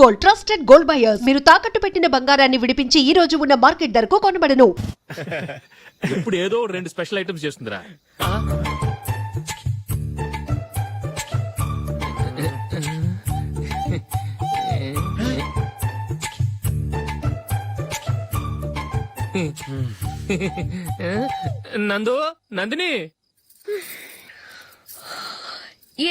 Gold, trusted gold buyers. మీరు తాకట్టు పెట్టిన బంగారాన్ని విడిపించి ఈ రోజు ఉన్న మార్కెట్ ధరకు కొనబడను. ఇప్పుడు ఏదో 2 స్పెషల్ ఐటమ్స్ చేస్తుందిరా. నందిని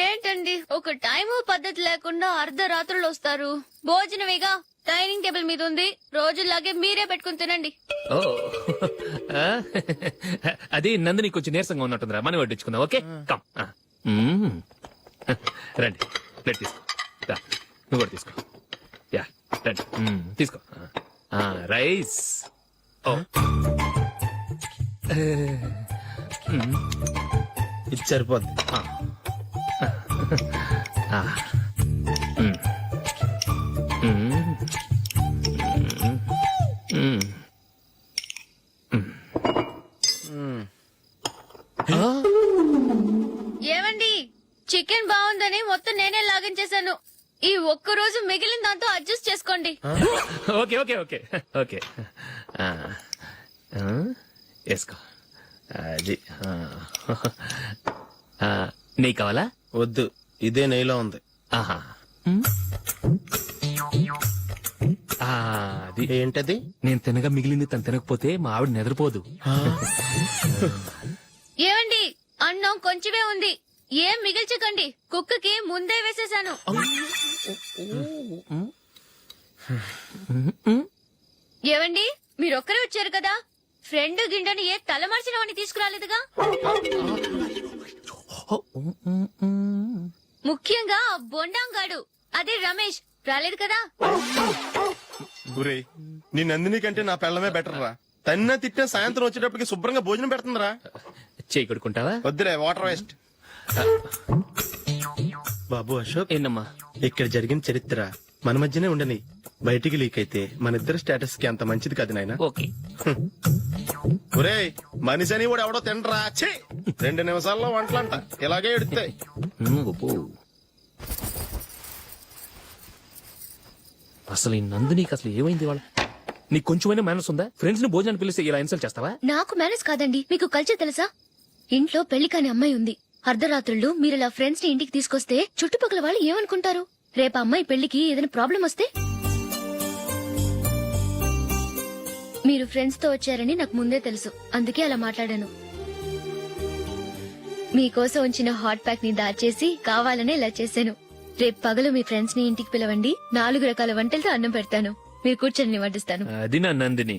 ఏంటండి ఒక టైము పద్ధతి లేకుండా అర్ధరాత్రులు వస్తారు. భోజనమేగా డైనింగ్ టేబుల్ మీద ఉంది. రోజులాగే మీరే పెట్టుకుని తినండి. ఓ అది నందిని కొంచెం నీరసంగా ఉన్నట్టుందిరా. మనం వడ్డించుకుందాం. Okay come. రండి ప్లేట్ తీసుకో. నువ్వు కూడా తీసుకో. యా రండి తీసుకో. రైస్. ఓ ఇది సరిపోద్ది. ఏమండి చికెన్ బాగుందని మొత్తం నేనే లాగించేశాను. ఈ ఒక్క రోజు మిగిలిన దాంతో అడ్జస్ట్ చేసుకోండి. ఓకే ఓకే ఓకే ఓకే వేసుకో. అది నెయ్యి కావాలా? వద్దు, ఇదే నెయ్యిలో ఉంది. ఆహా అది ఏంటది? నేను తినగా మిగిలింది తను తినకపోతే మా ఆవిడ నిద్రపోదు. ఏమండి అన్నం కొంచెమే ఉంది. ఏం మిగిల్చకండి. కుక్కకి ముందే వేసేశాను. ఏవండి మీరొక్కరే వచ్చారు కదా, ఫ్రెండ్ గిండని ఏ తలమార్చిన వాడిని తీసుకురాలేదుగా. ముఖ్యంగా బొండాంగాడు అదే రమేష్ రాలేదు కదా. గురే నీ నందిని కంటే నా పెళ్ళమే బెటర్ రా. తన్న తిట్టిన సాయంత్రం వచ్చేటప్పటికి శుభ్రంగా భోజనం పెడుతుందిరా. చేయి కొడుకుంటావా? వద్దులే, వాటర్ వేస్ట్. బాబు అశోక్, ఏంటమ్మా? ఇక్కడ జరిగిన చరిత్ర మన మధ్యనే ఉండని. బయటికి లీక్ అయితే మన ఇద్దరు స్టేటస్ కి అంత మంచిది కాదు నాయన. ఓకే ఒరే మనిషి అని కూడా ఎవడో తినరా. 2 నిమిషాల్లో వంటలంట ఇలాగే ఎడుతాయి. అసలు ఈ నందినికి అసలు ఏమైంది? వాళ్ళ నీకు కొంచెమైనా మేనస్ ఉందా? ఫ్రెండ్స్ ని భోజనాన్ని పిలిస్తే ఇలా ఇన్సల్ట్ చేస్తావా? నాకు మేనేజ్ కాదండి, మీకు కల్చర్ తెలుసా? ఇంట్లో పెళ్లి కాని అమ్మాయి ఉంది. అర్ధరాత్రులు మీరు ఇలా ఫ్రెండ్స్ ని ఇంటికి తీసుకొస్తే చుట్టుపక్కల వాళ్ళు ఏమనుకుంటారు? రేపు అమ్మాయి పెళ్లికి ఏదైనా ప్రాబ్లం వస్తే? మీరు ఫ్రెండ్స్ తో వచ్చారని నాకు ముందే తెలుసు, అందుకే అలా మాట్లాడాను. మీకోసం ఉంచిన హాట్ ప్యాక్ ని దాచేసి కావాలనే ఇలా చేశాను. రేపు పగలు మీ ఫ్రెండ్స్ ని ఇంటికి పిలవండి. 4 రకాల వంటలతో అన్నం పెడతాను. మీరు కూర్చొని వడ్డిస్తాను. అది నా Nandini.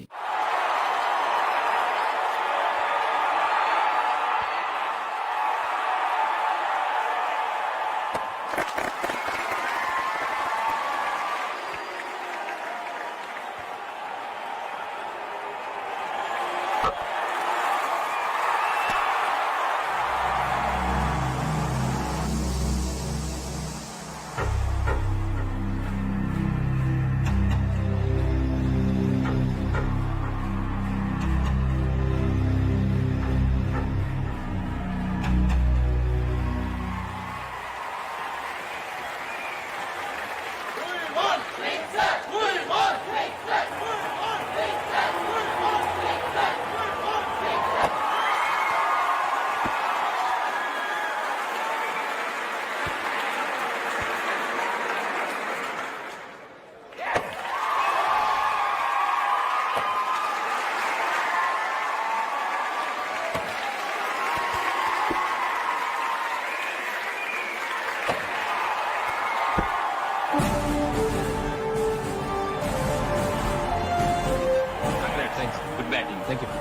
Thank you.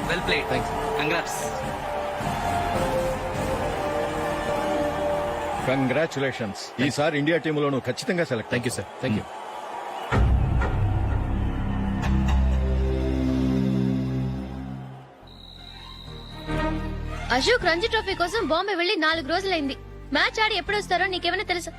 Well played. Thanks. Congrats. Congratulations. ఈసారి ఇండియా టీంలో నువ్వు ఖచ్చితంగా select. Thank you sir. Thank you. Ashok Ranji trophy కోసం బాంబే వెళ్లి 4 రోజులైంది. మ్యాచ్ ఆడి ఎప్పుడు వస్తారో నీకేమైనా తెలుసా?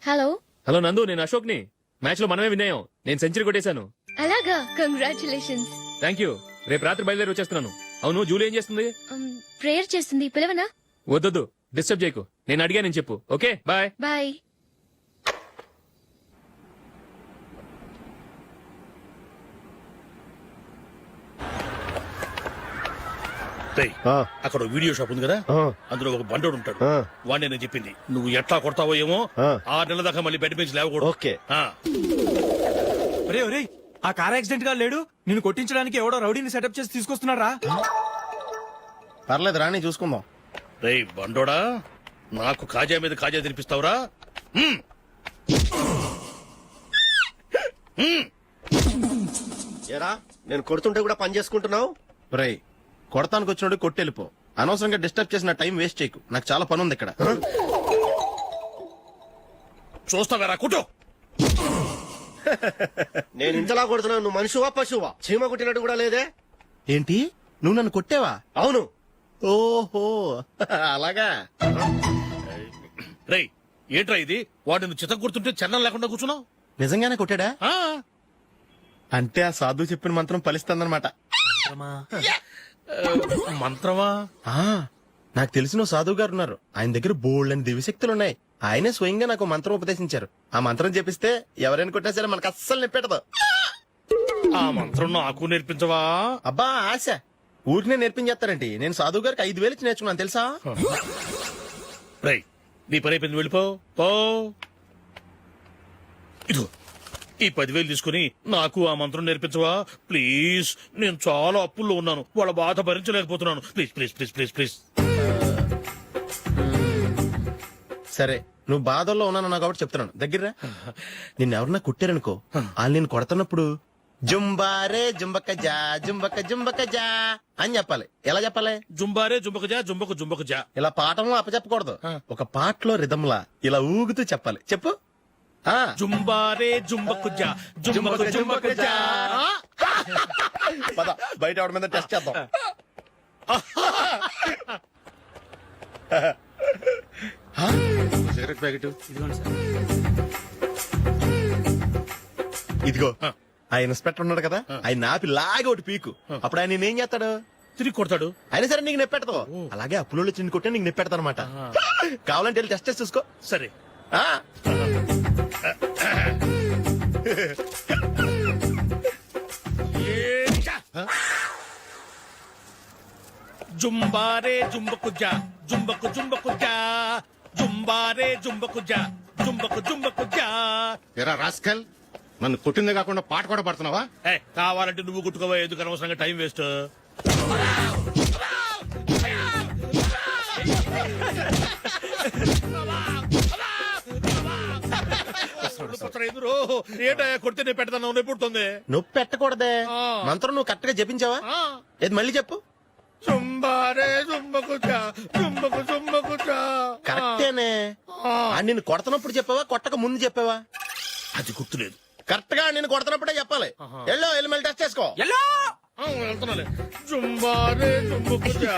హలో హలో నందు, నేను అశోక్ ని. మ్యాచ్ లో మనమే విన్నాయం. నేను సెంచరీ కొట్టేశాను. అలాగా, కంగ్రాచులేషన్స్. Thank you. రేపు రాత్రి బయలుదేరి వచ్చేస్తున్నాను. అవును, జూలీ ఏం చేస్తుంది? ప్రేయర్ చేస్తుంది, పిలవనా? వద్దొద్దు, డిస్టర్బ్ చేయకు. నేను అడిగానని చెప్పు. Okay, bye. బాయ్. రేయ్, అక్కడ ఓ వీడియో షాప్ ఉంది కదా, అందులో ఒక బండోడు ఉంటాడు. వాడిని నేను చెప్పింది నువ్వు ఎట్లా కొడతావో ఏమో. 6 నెలల దాకా మళ్ళీ బెడ్ బెంచ్ లేవకూడదు. ఓకే. ఆ. ఒరే ఒరే, ఆ కార్ యాక్సిడెంట్ గా లేడు, నిన్ను కొట్టించడానికి ఎవడో రౌడీని సెటప్ చేసి తీసుకొస్తున్నారా? పర్లేదు రాని చూసుకుందాం. రేయ్ బండోడా, నాకు కాజా మీద కాజా తినిపిస్తావురా? హ్మ్. ఏరా నేను కొడుతుంటే కూడా పని చేసుకుంటున్నావు? రేయ్, కొడతానికి వచ్చినోడు కొట్టెళ్ళిపో. అనవసరంగా డిస్టర్బ్ చేసిన టైం వేస్ట్ చేయకు. నాకు చాలా పని ఉంది ఇక్కడ. చూస్తావేరా కుట్టు. నేను ఇంతలా కొడుతున్నావు, నువ్వు మనిషివా పశువా? చీమ కొట్టినట్టు కూడా లేదే. ఏంటి, నువ్వు నన్ను కొట్టావా? అవును. ఓహో అలాగా. రేయ్ ఏంట్రా ఇది? వాడు నువ్వు చిత్త గుర్తుంటే చన్నం లేకుండా కూర్చున్నావు. నిజంగానే కొట్టాడా? ఆ. అంటే ఆ సాధువు చెప్పిన మంత్రం ఫలిస్తుందన్నమాట. మంత్రమా? ఆ, నాకు తెలిసిన ఓ సాధువు గారు ఉన్నారు. ఆయన దగ్గర బోల్డ్ అని దివ్యశక్తులు ఉన్నాయి. ఆయనే స్వయంగా నాకు ఓ మంత్రం ఉపదేశించారు. ఆ మంత్రం చెప్పిస్తే ఎవరైనా కొట్టినా సరే మనకు అస్సలు నిప్పెట్టదు. ఆ మంత్రం నాకు నేర్పించవా? అబ్బా ఆశ, ఊరినే నేర్పించేస్తారండి. నేను సాధువు గారికి 5,000 ఇచ్చి నేర్చుకున్నాను తెలుసా? రేయ్ నీ పని అయిపోయింది, వెళ్ళిపో పో. ఇదిగో ఈ 10,000 తీసుకుని నాకు ఆ మంత్రం నేర్పించవా ప్లీజ్? నేను చాలా అప్పుల్లో ఉన్నాను, వాళ్ళ బాధ భరించలేకపోతున్నాను. Please please please please please. సరే, నువ్వు బాధల్లో ఉన్నాను నాకు కాబట్టి చెప్తున్నాను. దగ్గర నిన్ను ఎవరన్నా కుట్టారనుకో, వాళ్ళు నేను కొడుతున్నప్పుడు జుంబారే జుంబక జా జుంబక జుంబక జా అని చెప్పాలి. ఎలా చెప్పాలి? జుంబారే జుంబకు జా. ఇలా పాఠంలో అప్పచెప్పకూడదు. ఒక పాటలో రిధంలా ఇలా ఊగుతూ చెప్పాలి. చెప్పు. ఆ జుంబారే జుంబకు జా జుంబకు జా. పద, బయట ఆవిడ మీద టెస్ట్ చేద్దాం. సిగరెట్ ప్యాకెట్ ఇదిగో. ఆ ఇన్స్పెక్టర్ ఉన్నాడు కదా, ఆయన నాపి లాగే ఒకటి పీకు. అప్పుడు ఆయన నేనేం చేస్తాడు? తిరిగి కొడతాడు. అయినా సరే నీకు నెప్పెడతావు. అలాగే అప్పులో చిన్న కొట్టే నీకు నెప్పెడతా అనమాట. కావాలంటే వెళ్ళి టెస్ట్ చేసి చూసుకో. సరే. ఆ జుంబారే జుంబకు జా జుంబకు జా జుంబారే జుంబకు జా జుంబకు జా. ఎరా రాస్కల్, నన్ను కొట్టిందే కాకుండా పాట కూడా పడుతున్నావా? కావాలంటే నువ్వు కుట్టుకోవా, ఎందుకు అనవసరంగా టైం వేస్ట్. ఏంటా కొడితే నేను పెడతాను, నొప్పి పుడుతుంది. నొప్పి పెట్టకూడదే. మంత్రం నువ్వు కరెక్ట్ గా జపించావా? ఏది మళ్ళీ చెప్పు. జుంబారే జుంబకు జా. కరెక్టేనే. నిన్ను కొడుతున్నప్పుడు చెప్పావా, కొట్టక ముందు చెప్పావా? అది గుర్తులేదు. కరెక్ట్ గా నేను కొడుతున్నప్పుడే చెప్పాలి. వెళ్ళి మళ్ళీ టెస్ట్ చేసుకో. వెళ్తున్నాలే. జుంబారే జుంబకు జా.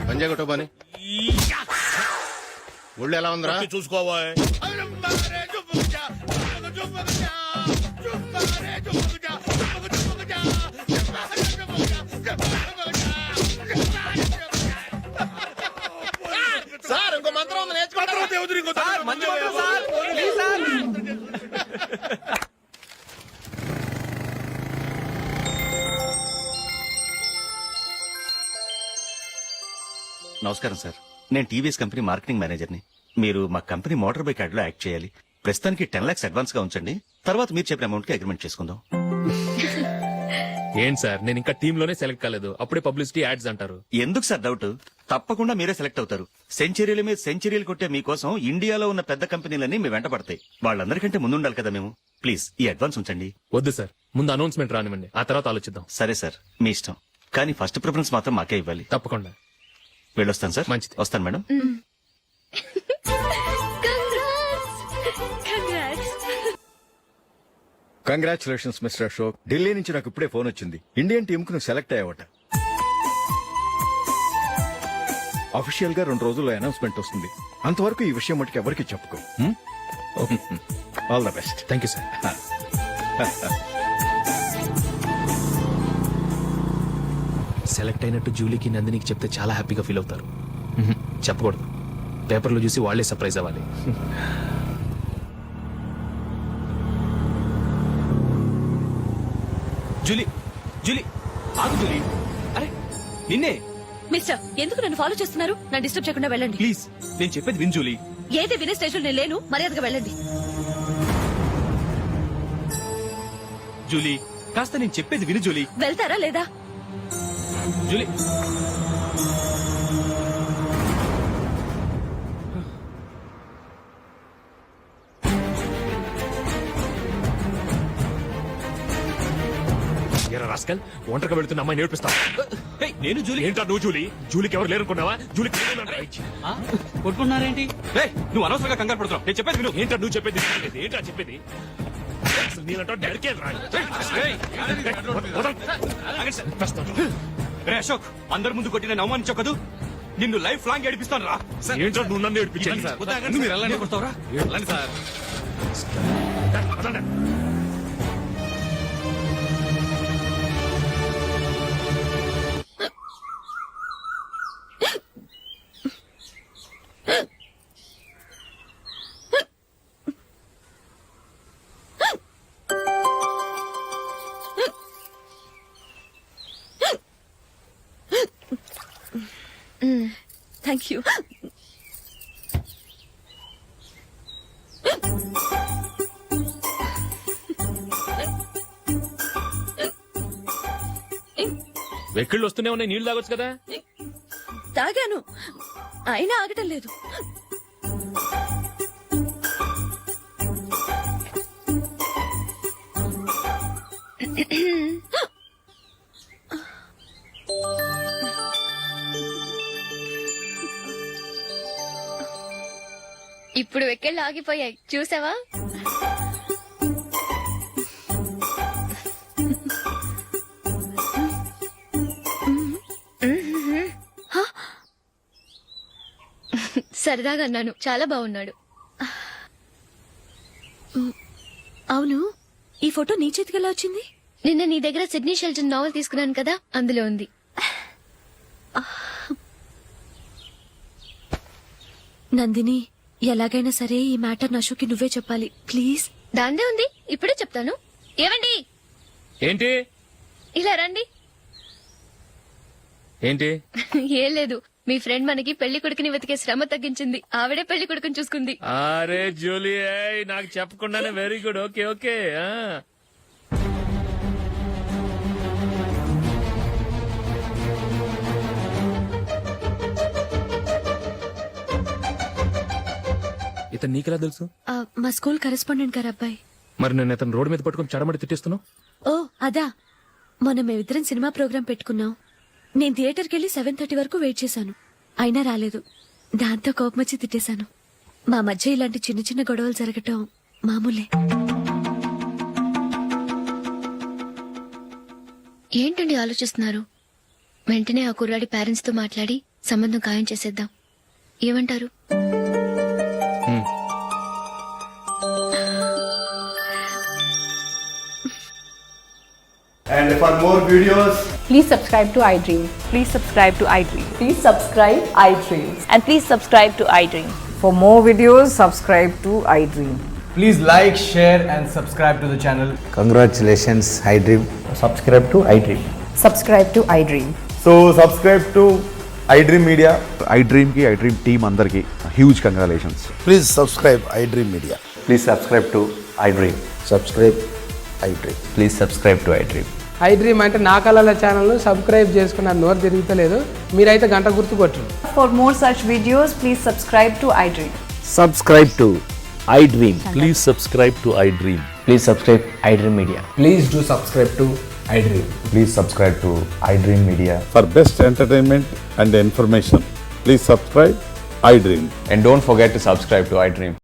పంజా కొట్టు బాని. ఒళ్ళు ఎలా ఉందిరా? చూసుకోవా. సార్ ఇంకో మంత్రం ఉంది, నేర్చుకుంటారు. నమస్కారం సార్, నేను టీవీఎస్ కంపెనీ మార్కెటింగ్ మేనేజర్ని. మీరు మా కంపెనీ మోటార్ బైక్ యాడ్ లో యాక్ట్ చేయాలి. ప్రస్తుతానికి 10 lakhs అడ్వాన్స్ గా ఉంచండి, తర్వాత మీరు చెప్పిన అమౌంట్ కి అగ్రిమెంట్ చేసుకుందాం. ఏంటి సార్, నేను ఇంకా టీమ్ లోనే సెలెక్ట్ కాలేదు, అప్పుడే పబ్లిసిటీ యాడ్స్ అంటారు. ఎందుకు సార్ డౌట్? తప్పకుండా మీరే సెలెక్ట్ అవుతారు. సెంచరీల మీద సెంచరీలు కొట్టే మీకోసం ఇండియాలో ఉన్న పెద్ద కంపెనీలన్నీ మీ వెంట పడతాయి. వాళ్ళందరికంటే ముందుండాలి కదా మేము. ప్లీజ్ ఈ అడ్వాన్స్ ఉంచండి. వద్దు సార్, ముందు అనౌన్స్మెంట్ రానివ్వండి, ఆ తర్వాత ఆలోచిద్దాం. సరే సార్, మీ ఇష్టం, కానీ ఫస్ట్ ప్రిఫరెన్స్ మాత్రం మాకే ఇవ్వాలి. తప్పకుండా. వెళ్ళొస్తాను సార్. మంచిది. వస్తాను madam. Congratulations mister Ashok. Delhi నుంచి నాకు ఇప్పుడే ఫోన్ వచ్చింది. ఇండియన్ టీమ్ కు నువ్వు సెలెక్ట్ అయ్యావట. అఫీషియల్ గా 2 రోజుల్లో అనౌన్స్మెంట్ వస్తుంది. అంతవరకు ఈ విషయం మటుకు ఎవరికి చెప్పుకో. All the best. Thank you sir. Select అయినట్టు జూలీకి నందినికి చెప్తే చాలా హ్యాపీగా ఫీల్ అవుతారు. చెప్పకూడదు, పేపర్లో చూసి వాళ్ళే సర్ప్రైజ్ అవ్వాలి. జూలీ జూలీ ఆగు జూలీ. అరే నిన్నే. మిస్టర్, ఎందుకు నన్ను ఫాలో చేస్తున్నారు? నన్ను డిస్టర్బ్ చేయకుండా వెళ్ళండి. ప్లీజ్ నేను చెప్పేది విన్ జూలీ. ఏది వినే స్టేజ్ నేను లేను. మర్యాదగా వెళ్ళండి. జూలీ కాస్త నేను చెప్పేది విను జూలీ. వెళ్తారా లేదా? జూలీ ఎరా రాస్కల్, ఒంటరిగా వెళ్తున్న అమ్మాయి నేర్పిస్తా. ఏయ్, నేను జూలీ. ఏంటా నువ్వు జూలీ? జూలీకి ఎవరు లేరనుకున్నావా? జూలీకి కొట్టుకున్నారేంటి? నువ్వు అనవసరంగా కంగారు పడుతున్నావు. నేను చెప్పేది విను. ఏంటా నువ్వు చెప్పేది? ఏంటా చెప్పేది? అసలు నీలంటో డరికే రాదు. రే అశోక్, అందరి ముందు కొట్టి నేను అవమానించావు కదూ. నిన్ను లైఫ్ లాంగ్ ఏడిపిస్తాను రా. ఏంటో నువ్వు నన్ను ఏడిపించాలి. మీరు ఎలా కొడతావురా? Sir thank you. వెక్కిళ్ళు వస్తూనే ఉన్నాయి, నీళ్లు తాగొచ్చు కదా. తాగాను, అయినా ఆగటం లేదు. ఇప్పుడు వెక్కెళ్ళు ఆగిపోయాయి, చూసావా? సరదాగా అన్నాను, చాలా బాగున్నాడు. అవును, ఈ ఫోటో నీ చేతికెలా వచ్చింది? నిన్న నీ దగ్గర సిడ్నీ షెల్టన్ నావెల్ తీసుకున్నాను కదా, అందులో ఉంది. నందిని, ఎలాగైనా సరే ఈ మ్యాటర్ నషుకి నువ్వే చెప్పాలి ప్లీజ్. దాందే ఉంది, ఇప్పుడే చెప్తాను. ఏవండి, ఏంటి ఇలా రండి. ఏంటి? ఏం లేదు, మీ ఫ్రెండ్ మనకి పెళ్లి కొడుకుని వెతికే శ్రమ తగ్గించింది. ఆవిడే పెళ్లి కొడుకుని చూసుకుంది. అరే జూలీ, నాకు చెప్పకుండానే వెరీ గుడ్. Okay okay. ఇతను నీకెలా తెలుసు? మా స్కూల్ కరెస్పాండెంట్ గారు అబ్బాయి. మరి నేను ఇతను రోడ్డు మీద పట్టుకుని చడమడి తిట్టేస్తున్నావు. ఓ అదా, మొన్న మేమిద్దరం సినిమా ప్రోగ్రాం పెట్టుకున్నాం. నేను థియేటర్కి వెళ్లి 7:30 వరకు వెయిట్ చేశాను, అయినా రాలేదు. దాంతో కోపం వచ్చి తిట్టేశాను. మా మధ్య ఇలాంటి చిన్న చిన్న గొడవలు జరగటం మామూలే. ఏంటండి ఆలోచిస్తున్నారు? వెంటనే ఆ కుర్రాడి పేరెంట్స్ తో మాట్లాడి సంబంధం ఖాయం చేసేద్దాం. ఏమంటారు? And for more videos, Please subscribe to iDream. Please subscribe to iDream. Please subscribe iDream. And please subscribe to iDream. For more videos, subscribe to iDream. please like, share and subscribe to the channel. Congratulations, iDream. Subscribe to iDream. Subscribe to iDream. So subscribe to iDream Media. iDream కి iDream team అందరికి huge congratulations. Please subscribe iDream Media. Please subscribe to iDream. Subscribe iDream. Please subscribe to iDream. iDream అంటే నా కళల channel subscribe చేసుకున్న నోరు తిరుగుతలేదు. మీరైతే గంట గుర్తు కొట్టండి. For more such videos, please subscribe to iDream. Subscribe to iDream. Please subscribe to iDream. Please subscribe iDream Media. Please do subscribe to iDream. Please subscribe to iDream media. For best entertainment and information, please subscribe iDream. And don't forget to subscribe to iDream.